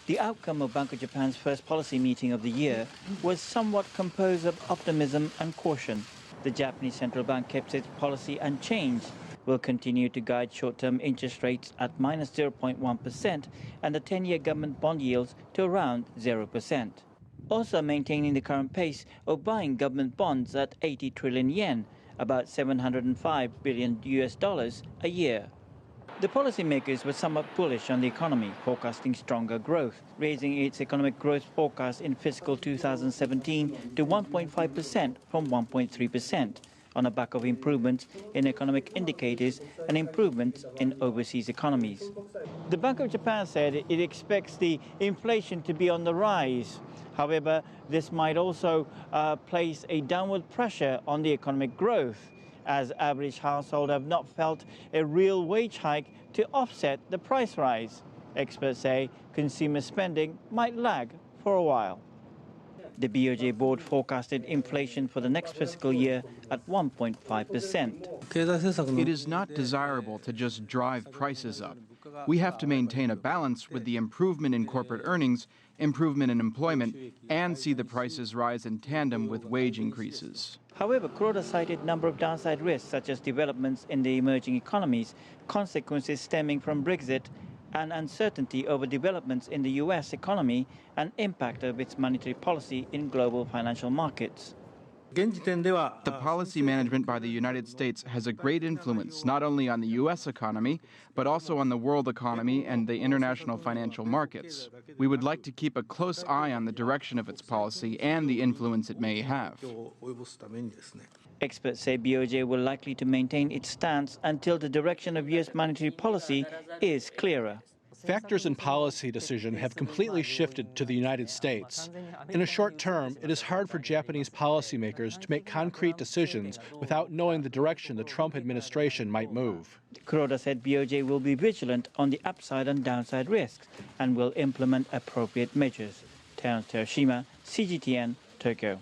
The outcome of Bank of Japan's first policy meeting of the year was somewhat composed of optimism and caution. The Japanese central bank kept its policy unchanged, will continue to guide short-term interest rates at minus 0.1% and the 10-year government bond yields to around 0%. Also maintaining the current pace of buying government bonds at 80 trillion yen, about $705 billion a year. The policymakers were somewhat bullish on the economy, forecasting stronger growth, raising its economic growth forecast in fiscal 2017 to 1.5% from 1.3%, on the back of improvements in economic indicators and improvements in overseas economies. The Bank of Japan said it expects the inflation to be on the rise. However, this might also place a downward pressure on the economic growth, as average households have not felt a real wage hike to offset the price rise. Experts say consumer spending might lag for a while. The BOJ board forecasted inflation for the next fiscal year at 1.5%. It is not desirable to just drive prices up. We have to maintain a balance with the improvement in corporate earnings, improvement in employment, and see the prices rise in tandem with wage increases. However, Kuroda cited a number of downside risks, such as developments in the emerging economies, consequences stemming from Brexit, and uncertainty over developments in the U.S. economy and impact of its monetary policy in global financial markets. The policy management by the United States has a great influence not only on the U.S. economy, but also on the world economy and the international financial markets. We would like to keep a close eye on the direction of its policy and the influence it may have. Experts say BOJ will likely to maintain its stance until the direction of U.S. monetary policy is clearer. Factors in policy decision have completely shifted to the United States. In a short term, it is hard for Japanese policymakers to make concrete decisions without knowing the direction the Trump administration might move. Kuroda said BOJ will be vigilant on the upside and downside risks and will implement appropriate measures. Terrence, Terashima, CGTN, Tokyo.